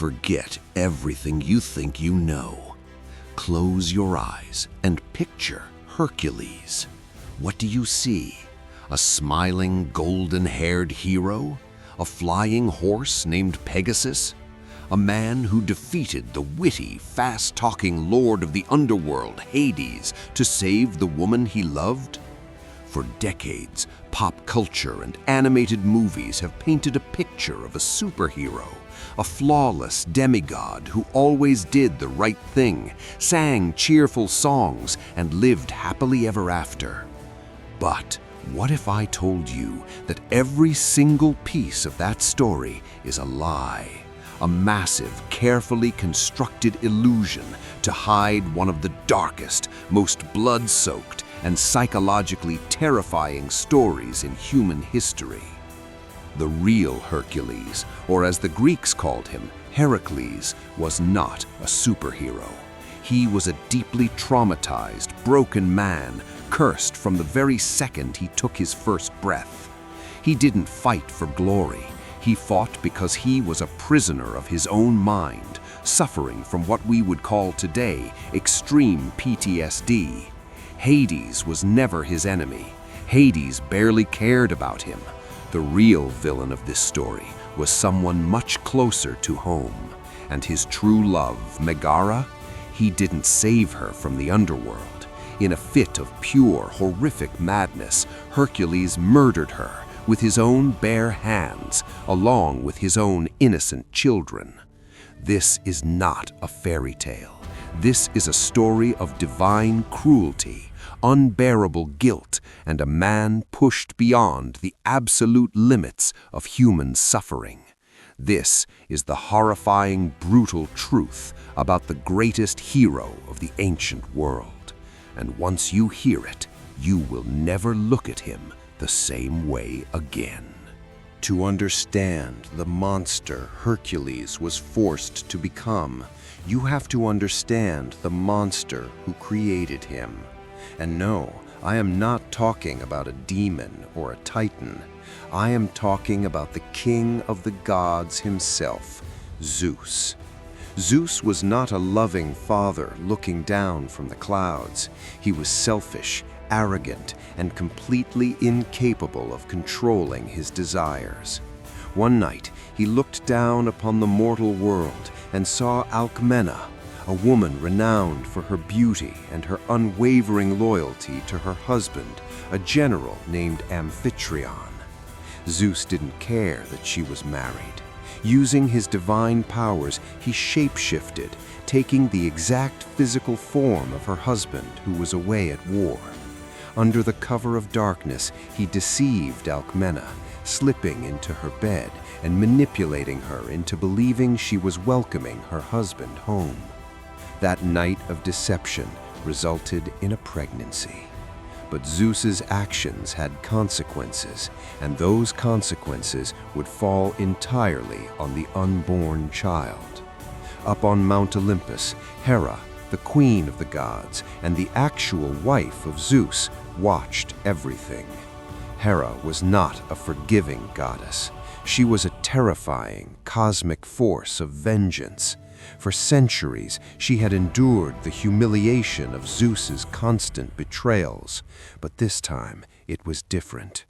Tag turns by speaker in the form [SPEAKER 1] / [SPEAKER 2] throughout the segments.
[SPEAKER 1] Forget everything you think you know. Close your eyes and picture Hercules. What do you see? A smiling, golden-haired hero? A flying horse named Pegasus? A man who defeated the witty, fast-talking lord of the underworld, Hades, to save the woman he loved? For decades, pop culture and animated movies have painted a picture of a superhero, a flawless demigod who always did the right thing, sang cheerful songs, and lived happily ever after. But what if I told you that every single piece of that story is a lie? A massive, carefully constructed illusion to hide one of the darkest, most blood-soaked, and psychologically terrifying stories in human history. The real Hercules, or as the Greeks called him, Heracles, was not a superhero. He was a deeply traumatized, broken man, cursed from the very second he took his first breath. He didn't fight for glory. He fought because he was a prisoner of his own mind, suffering from what we would call today extreme PTSD. Hades was never his enemy. Hades barely cared about him. The real villain of this story was someone much closer to home. And his true love, Megara, he didn't save her from the underworld. In a fit of pure, horrific madness, Hercules murdered her with his own bare hands, along with his own innocent children. This is not a fairy tale. This is a story of divine cruelty, unbearable guilt, and a man pushed beyond the absolute limits of human suffering. This is the horrifying, brutal truth about the greatest hero of the ancient world. And once you hear it, you will never look at him the same way again. To understand the monster Hercules was forced to become, you have to understand the monster who created him. And no, I am not talking about a demon or a titan. I am talking about the king of the gods himself, Zeus. Zeus was not a loving father looking down from the clouds. He was selfish, arrogant, and completely incapable of controlling his desires. One night, he looked down upon the mortal world and saw Alcmena, a woman renowned for her beauty and her unwavering loyalty to her husband, a general named Amphitryon. Zeus didn't care that she was married. Using his divine powers, he shapeshifted, taking the exact physical form of her husband who was away at war. Under the cover of darkness, he deceived Alcmena, slipping into her bed and manipulating her into believing she was welcoming her husband home. That night of deception resulted in a pregnancy. But Zeus's actions had consequences, and those consequences would fall entirely on the unborn child. Up on Mount Olympus, Hera, the queen of the gods and the actual wife of Zeus, watched everything. Hera was not a forgiving goddess. She was a terrifying, cosmic force of vengeance. For centuries, she had endured the humiliation of Zeus's constant betrayals, but this time it was different.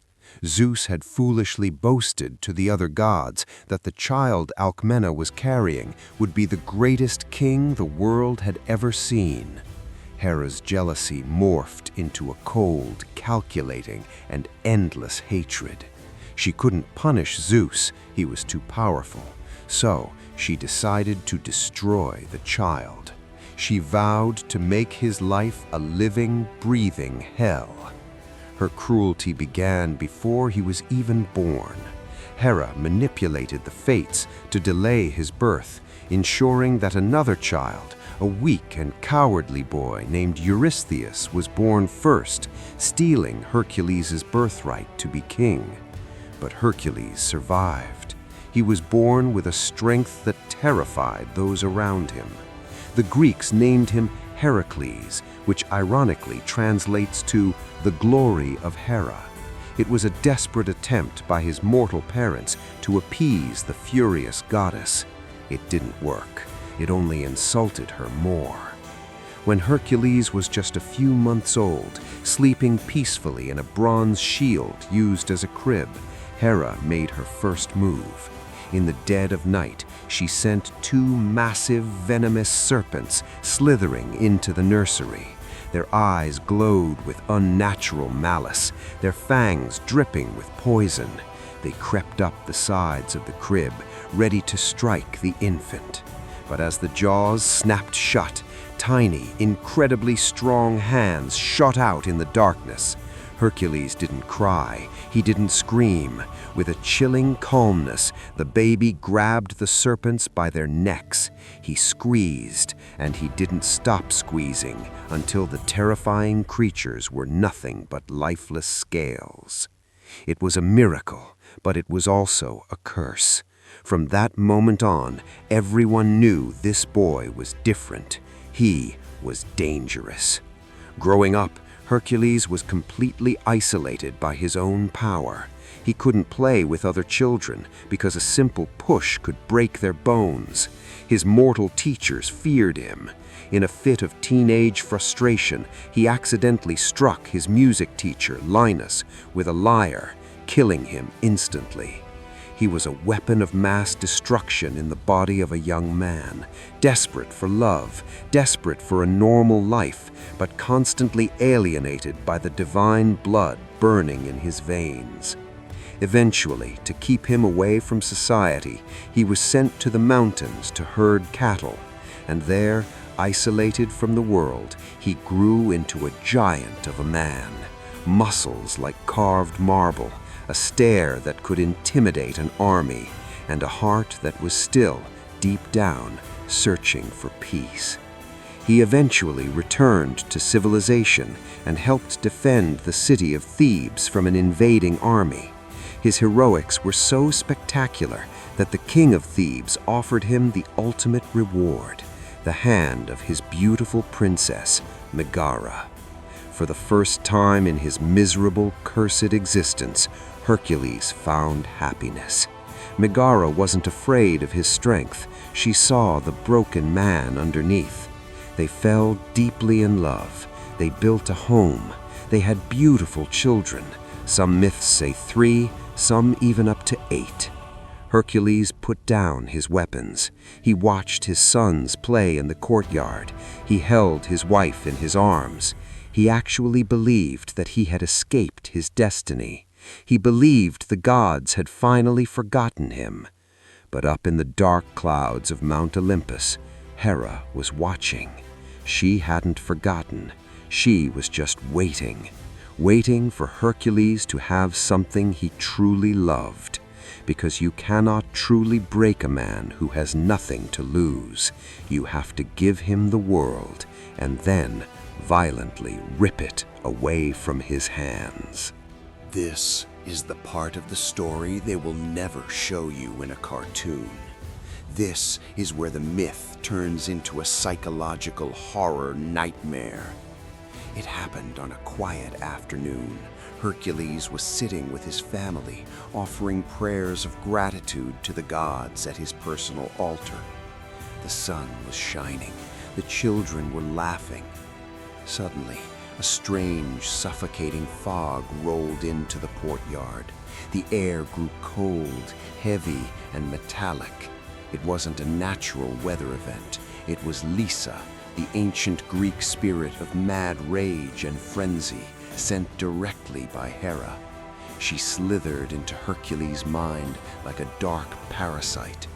[SPEAKER 1] Zeus had foolishly boasted to the other gods that the child Alcmena was carrying would be the greatest king the world had ever seen. Hera's jealousy morphed into a cold, calculating, and endless hatred. She couldn't punish Zeus, he was too powerful. So she decided to destroy the child. She vowed to make his life a living, breathing hell. Her cruelty began before he was even born. Hera manipulated the fates to delay his birth, ensuring that another child, a weak and cowardly boy named Eurystheus, was born first, stealing Hercules' birthright to be king. But Hercules survived. He was born with a strength that terrified those around him. The Greeks named him Heracles, which ironically translates to the glory of Hera. It was a desperate attempt by his mortal parents to appease the furious goddess.
[SPEAKER 2] It didn't work. It only insulted her more. When Hercules was just a few months old, sleeping peacefully in a bronze shield used as a crib, Hera made her first move. In the dead of night, she sent 2 massive, venomous serpents slithering into the nursery. Their eyes glowed with unnatural malice, their fangs dripping with poison. They crept up the sides of the crib, ready to strike the infant. But as the jaws snapped shut, tiny, incredibly strong hands shot out in the darkness. Hercules didn't cry, he didn't scream. With a chilling calmness, the baby grabbed the serpents by their necks. He squeezed, and he didn't stop squeezing until the terrifying creatures were nothing but lifeless scales. It was a miracle, but it was also a curse. From that moment on, everyone knew this boy was different. He was dangerous. Growing up, Hercules was completely isolated by his own power. He couldn't play with other children because a simple push could break their bones. His mortal teachers feared him. In a fit of teenage frustration, he accidentally struck his music teacher, Linus, with a lyre, killing him instantly. He was a weapon of mass destruction in the body of a young man, desperate for love, desperate for a normal life, but constantly alienated by the divine blood burning in his veins. Eventually, to keep him away from society, he was sent to the mountains to herd cattle, and there, isolated from the world, he grew into a giant of a man, muscles like carved marble, a stare that could intimidate an army, and a heart that was still, deep down, searching for peace. He eventually returned to civilization and helped defend the city of Thebes from an invading army. His heroics were so spectacular that the king of Thebes offered him the ultimate reward, the hand of his beautiful princess, Megara. For the first time in his miserable, cursed existence, Hercules found happiness. Megara wasn't afraid of his strength. She saw the broken man underneath. They fell deeply in love. They built a home. They had beautiful children. Some myths say 3, some even up to 8. Hercules put down his weapons. He watched his sons play in the courtyard. He held his wife in his arms. He actually believed that he had escaped his destiny. He believed the gods had finally forgotten him. But up in the dark clouds of Mount Olympus, Hera was watching. She hadn't forgotten. She was just waiting for Hercules to have something he truly loved. Because you cannot truly break a man who has nothing to lose. You have to give him the world and then violently rip it away from his hands.
[SPEAKER 1] This is the part of the story they will never show you in a cartoon. This is where the myth turns into a psychological horror nightmare. It happened on a quiet afternoon. Hercules was sitting with his family, offering prayers of gratitude to the gods at his personal altar. The sun was shining. The children were laughing. Suddenly, a strange, suffocating fog rolled into the courtyard. The air grew cold, heavy, and metallic. It wasn't a natural weather event. It was Lysa, the ancient Greek spirit of mad rage and frenzy, sent directly by Hera. She slithered into Hercules' mind like a dark parasite.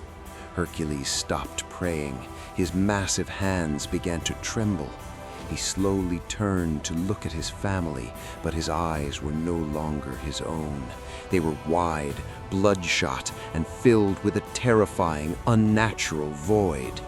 [SPEAKER 1] Hercules stopped praying. His massive hands began to tremble. He slowly turned to look at his family, but his eyes were no longer his own. They were wide, bloodshot, and filled with a terrifying, unnatural void.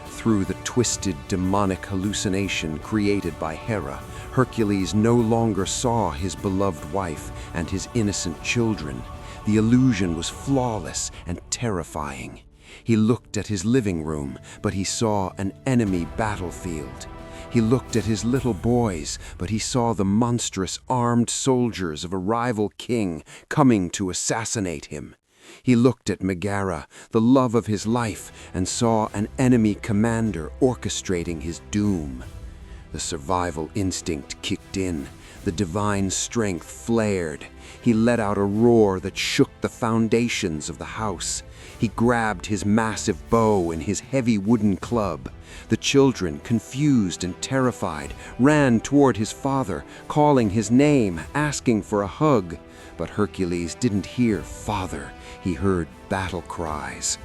[SPEAKER 1] Through the twisted, demonic hallucination created by Hera, Hercules no longer saw his beloved wife and his innocent children. The illusion was flawless and terrifying. He looked at his living room, but he saw an enemy battlefield. He looked at his little boys, but he saw the monstrous armed soldiers of a rival king coming to assassinate him.
[SPEAKER 2] He looked at Megara, the love of his life, and saw an enemy commander orchestrating his doom. The survival instinct kicked in. The divine strength flared. He let out a roar that shook the foundations of the house. He grabbed his massive bow and his heavy wooden club. The children, confused and terrified, ran toward his father, calling his name, asking for a hug. But Hercules didn't hear father. He heard battle cries.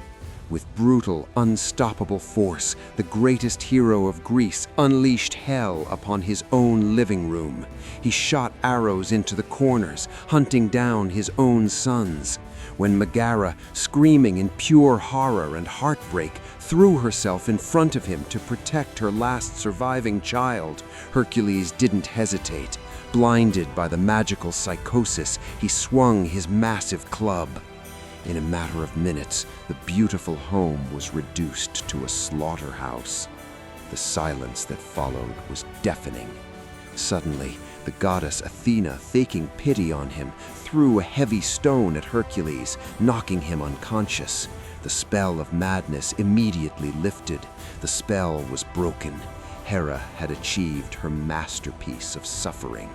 [SPEAKER 2] With brutal, unstoppable force, the greatest hero of Greece unleashed hell upon his own living room. He shot arrows into the corners, hunting down his own sons. When Megara, screaming in pure horror and heartbreak, threw herself in front of him to protect her last surviving child, Hercules didn't hesitate. Blinded by the magical psychosis, he swung his massive club. In a matter of minutes, the beautiful home was reduced to a slaughterhouse. The silence that followed was deafening. Suddenly, the goddess Athena, taking pity on him, threw a heavy stone at Hercules, knocking him unconscious. The spell of madness immediately lifted. The spell was broken. Hera had achieved her masterpiece of suffering.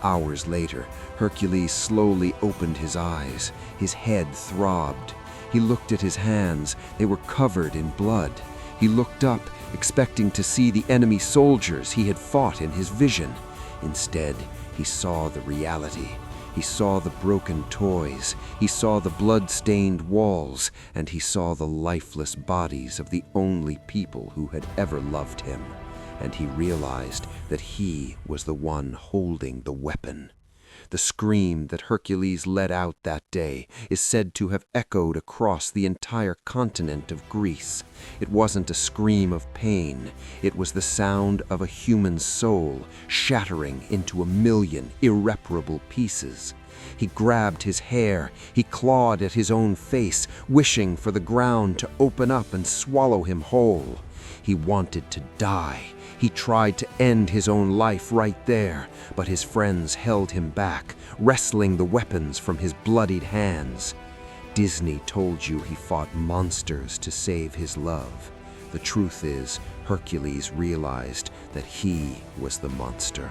[SPEAKER 2] Hours later, Hercules slowly opened his eyes. His head throbbed. He looked at his hands. They were covered in blood. He looked up, expecting to see the enemy soldiers he had fought in his vision. Instead, he saw the reality. He saw the broken toys. He saw the blood-stained walls. And he saw the lifeless bodies of the only people who had ever loved him. And he realized that he was the one holding the weapon. The scream that Hercules let out that day is said to have echoed across the entire continent of Greece. It wasn't a scream of pain. It was the sound of a human soul shattering into a million irreparable pieces. He grabbed his hair. He clawed at his own face, wishing for the ground to open up and swallow him whole. He wanted to die. He tried to end his own life right there, but his friends held him back, wresting the weapons from his bloodied hands. Disney told you he fought monsters to save his love. The truth is, Hercules realized that he was the monster.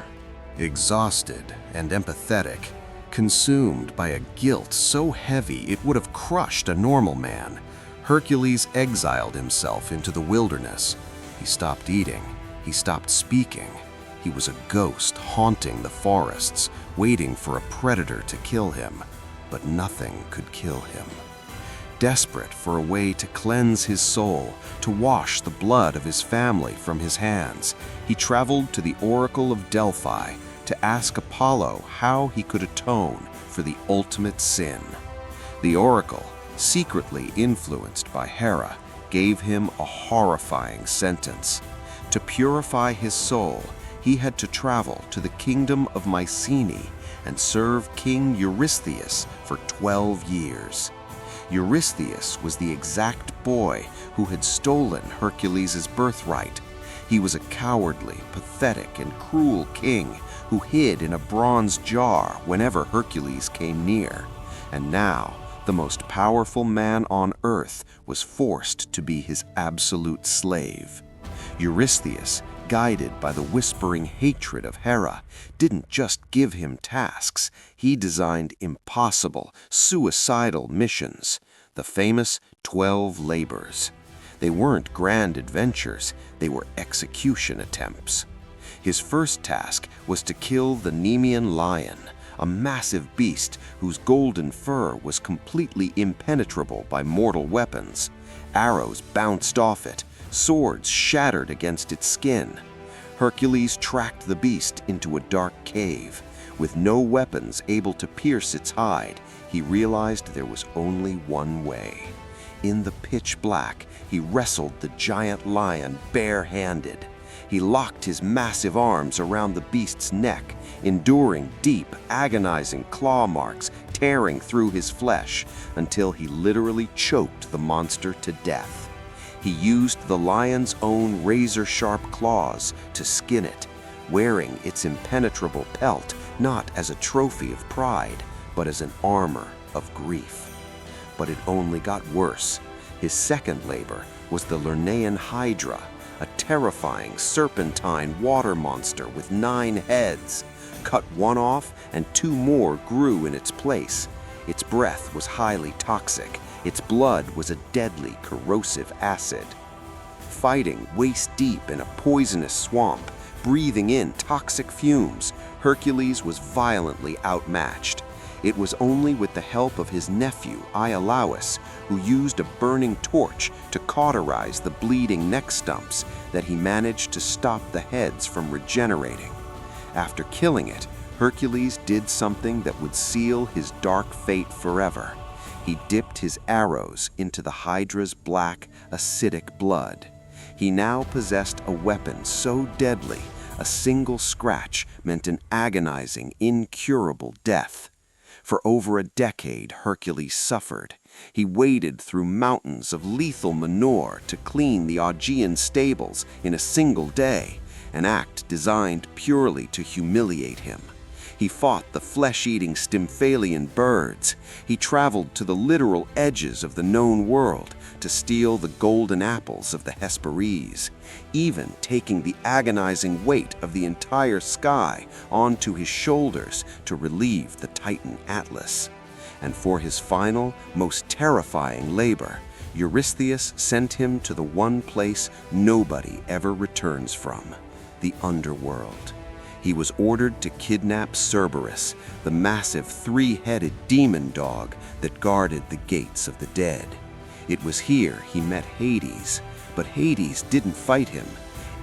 [SPEAKER 1] Exhausted and empathetic, consumed by a guilt so heavy it would have crushed a normal man, Hercules exiled himself into the wilderness. He stopped eating. He stopped speaking. He was a ghost haunting the forests, waiting for a predator to kill him, but nothing could kill him. Desperate for a way to cleanse his soul, to wash the blood of his family from his hands, he traveled to the Oracle of Delphi to ask Apollo how he could atone for the ultimate sin. The Oracle, secretly influenced by Hera, gave him a horrifying sentence. To purify his soul, he had to travel to the kingdom of Mycenae and serve King Eurystheus for 12 years. Eurystheus was the exact boy who had stolen Hercules' birthright. He was a cowardly, pathetic, and cruel king who hid in a bronze jar whenever Hercules came near. And now, the most powerful man on earth was forced to be his absolute slave. Eurystheus, guided by the whispering hatred of Hera, didn't just give him tasks. He designed impossible, suicidal missions, the famous 12 labors. They weren't grand adventures, they were execution attempts. His first task was to kill the Nemean lion, a massive beast whose golden fur was completely impenetrable by mortal weapons. Arrows bounced off it, swords shattered against its skin. Hercules tracked the beast into a dark cave. With no weapons able to pierce its hide, he realized there was only one way. In the pitch black, he wrestled the giant lion bare-handed. He locked his massive arms around the beast's neck, enduring deep, agonizing claw marks tearing through his flesh until he literally choked the monster to death. He used the lion's own razor-sharp claws to skin it, wearing its impenetrable pelt not as a trophy of pride, but as an armor of grief.
[SPEAKER 2] But it only got worse. His second labor was the Lernaean Hydra, a terrifying serpentine water monster with 9 heads. Cut one off, and 2 more grew in its place. Its breath was highly toxic. Its blood was a deadly, corrosive acid. Fighting waist-deep in a poisonous swamp, breathing in toxic fumes, Hercules was violently outmatched. It was only with the help of his nephew, Iolaus, who used a burning torch to cauterize the bleeding neck stumps, that he managed to stop the heads from regenerating. After killing it, Hercules did something that would seal his dark fate forever. He dipped his arrows into the Hydra's black, acidic blood. He now possessed a weapon so deadly, a single scratch meant an agonizing, incurable death. For over a decade, Hercules suffered. He waded through mountains of lethal manure to clean the Augean stables in a single day, an act designed purely to humiliate him. He fought the flesh-eating Stymphalian birds. He traveled to the literal edges of the known world to steal the golden apples of the Hesperes, even taking the agonizing weight of the entire sky onto his shoulders to relieve the Titan Atlas. And for his final, most terrifying labor, Eurystheus sent him to the one place nobody ever returns from, the underworld. He was ordered to kidnap Cerberus, the massive 3-headed demon dog that guarded the gates of the dead. It was here he met Hades, but Hades didn't fight him.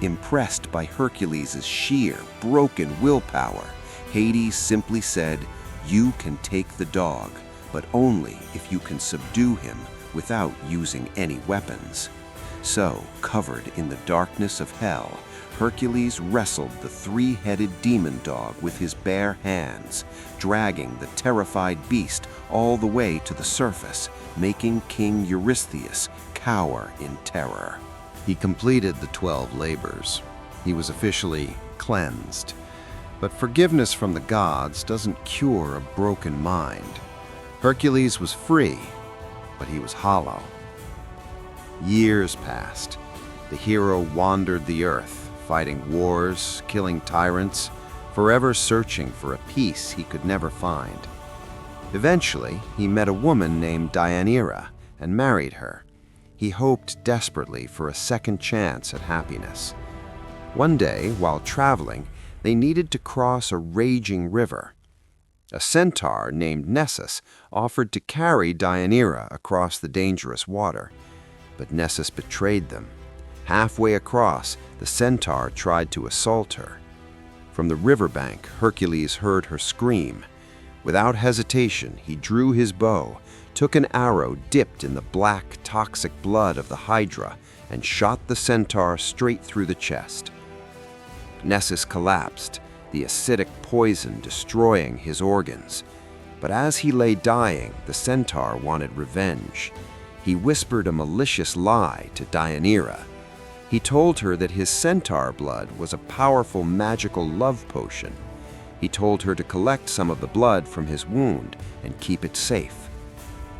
[SPEAKER 2] Impressed by Hercules' sheer, broken willpower, Hades simply said, "You can take the dog, but only if you can subdue him without using any weapons." So, covered in the darkness of hell, Hercules wrestled the 3-headed demon dog with his bare hands, dragging the terrified beast all the way to the surface, making King Eurystheus cower in terror.
[SPEAKER 1] He completed the 12 labors. He was officially cleansed. But forgiveness from the gods doesn't cure a broken mind. Hercules was free, but he was hollow. Years passed. The hero wandered the earth, fighting wars, killing tyrants, forever searching for a peace he could never find. Eventually, he met a woman named Deianira and married her. He hoped desperately for a second chance at happiness. One day, while traveling, they needed to cross a raging river. A centaur named Nessus offered to carry Deianira across the dangerous water, but Nessus betrayed them. Halfway across, the centaur tried to assault her. From the riverbank, Hercules heard her scream. Without hesitation, he drew his bow, took an arrow dipped in the black, toxic blood of the Hydra, and shot the centaur straight through the chest. Nessus collapsed, the acidic poison destroying his organs. But as he lay dying, the centaur wanted revenge. He whispered a malicious lie to Deianira. He told her that his centaur blood was a powerful magical love potion. He told her to collect some of the blood from his wound and keep it safe.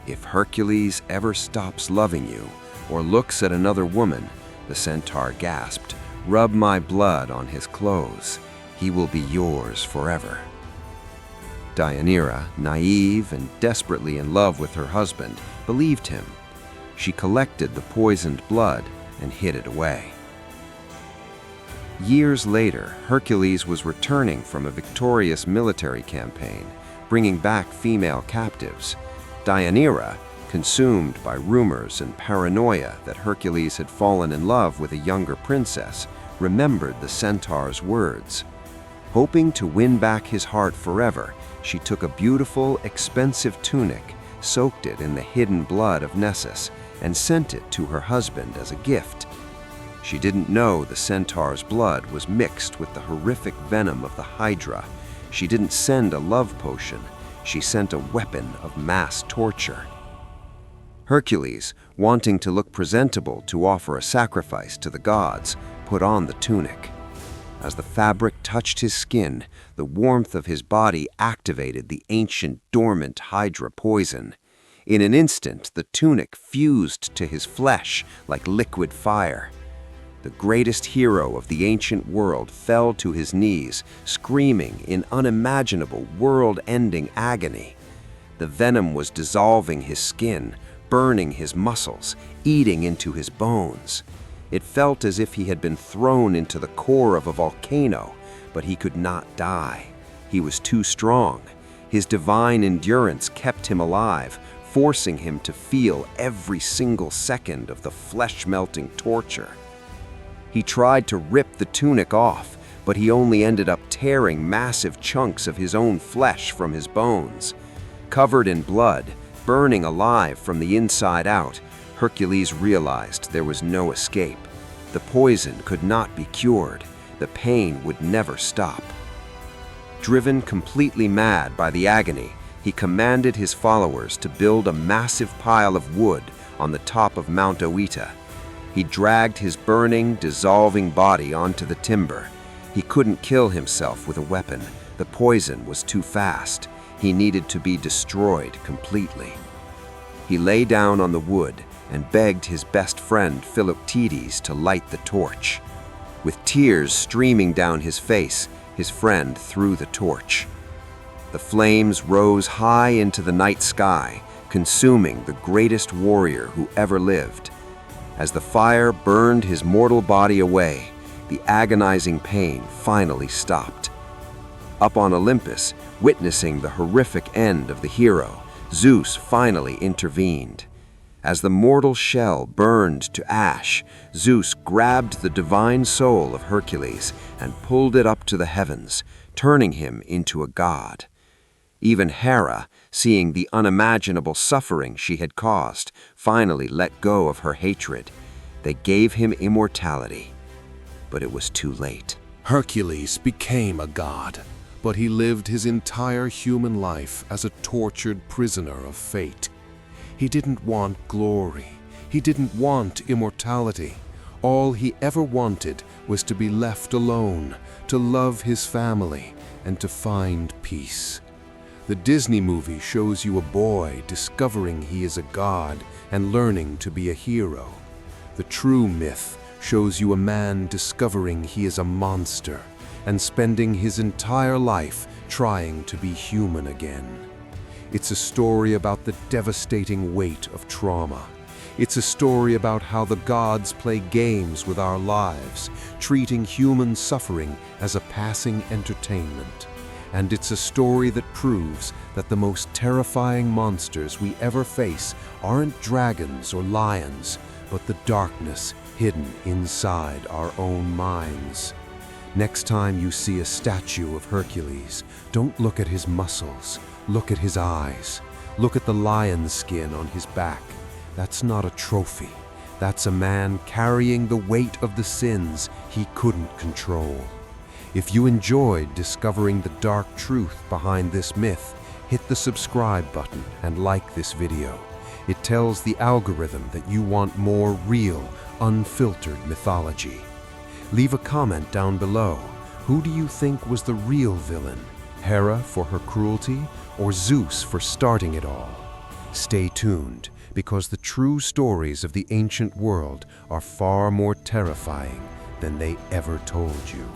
[SPEAKER 1] "If Hercules ever stops loving you or looks at another woman," the centaur gasped, "rub my blood on his clothes. He will be yours forever." Deianira, naive and desperately in love with her husband, believed him. She collected the poisoned blood and hid it away. Years later, Hercules was returning from a victorious military campaign, bringing back female captives. Deianira, consumed by rumors and paranoia that Hercules had fallen in love with a younger princess, remembered the centaur's words. Hoping to win back his heart forever, she took a beautiful, expensive tunic, soaked it in the hidden blood of Nessus, and sent it to her husband as a gift. She didn't know the centaur's blood was mixed with the horrific venom of the Hydra. She didn't send a love potion. She sent a weapon of mass torture. Hercules, wanting to look presentable to offer a sacrifice to the gods, put on the tunic. As the fabric touched his skin, the warmth of his body activated the ancient dormant Hydra poison.
[SPEAKER 2] In an instant, the tunic fused to his flesh like liquid fire. The greatest hero of the ancient world fell to his knees, screaming in unimaginable, world-ending agony. The venom was dissolving his skin, burning his muscles, eating into his bones. It felt as if he had been thrown into the core of a volcano, but he could not die. He was too strong. His divine endurance kept him alive, forcing him to feel every single second of the flesh-melting torture. He tried to rip the tunic off, but he only ended up tearing massive chunks of his own flesh from his bones. Covered in blood, burning alive from the inside out, Hercules realized there was no escape. The poison could not be cured. The pain would never stop. Driven completely mad by the agony, he commanded his followers to build a massive pile of wood on the top of Mount Olympus. He dragged his burning, dissolving body onto the timber. He couldn't kill himself with a weapon. The poison was too fast. He needed to be destroyed completely. He lay down on the wood and begged his best friend Philoctetes to light the torch. With tears streaming down his face, his friend threw the torch. The flames rose high into the night sky, consuming the greatest warrior who ever lived. As the fire burned his mortal body away, the agonizing pain finally stopped. Up on Olympus, witnessing the horrific end of the hero, Zeus finally intervened. As the mortal shell burned to ash, Zeus grabbed the divine soul of Hercules and pulled it up to the heavens, turning him into a god. Even Hera, seeing the unimaginable suffering she had caused, finally let go of her hatred. They gave him immortality, but it was too late.
[SPEAKER 3] Hercules became a god, but he lived his entire human life as a tortured prisoner of fate. He didn't want glory. He didn't want immortality. All he ever wanted was to be left alone, to love his family, and to find peace. The Disney movie shows you a boy discovering he is a god and learning to be a hero. The true myth shows you a man discovering he is a monster and spending his entire life trying to be human again. It's a story about the devastating weight of trauma. It's a story about how the gods play games with our lives, treating human suffering as a passing entertainment. And it's a story that proves that the most terrifying monsters we ever face aren't dragons or lions, but the darkness hidden inside our own minds. Next time you see a statue of Hercules, don't look at his muscles. Look at his eyes. Look at the lion's skin on his back. That's not a trophy. That's a man carrying the weight of the sins he couldn't control. If you enjoyed discovering the dark truth behind this myth, hit the subscribe button and like this video. It tells the algorithm that you want more real, unfiltered mythology. Leave a comment down below. Who do you think was the real villain? Hera for her cruelty, or Zeus for starting it all? Stay tuned, because the true stories of the ancient world are far more terrifying than they ever told you.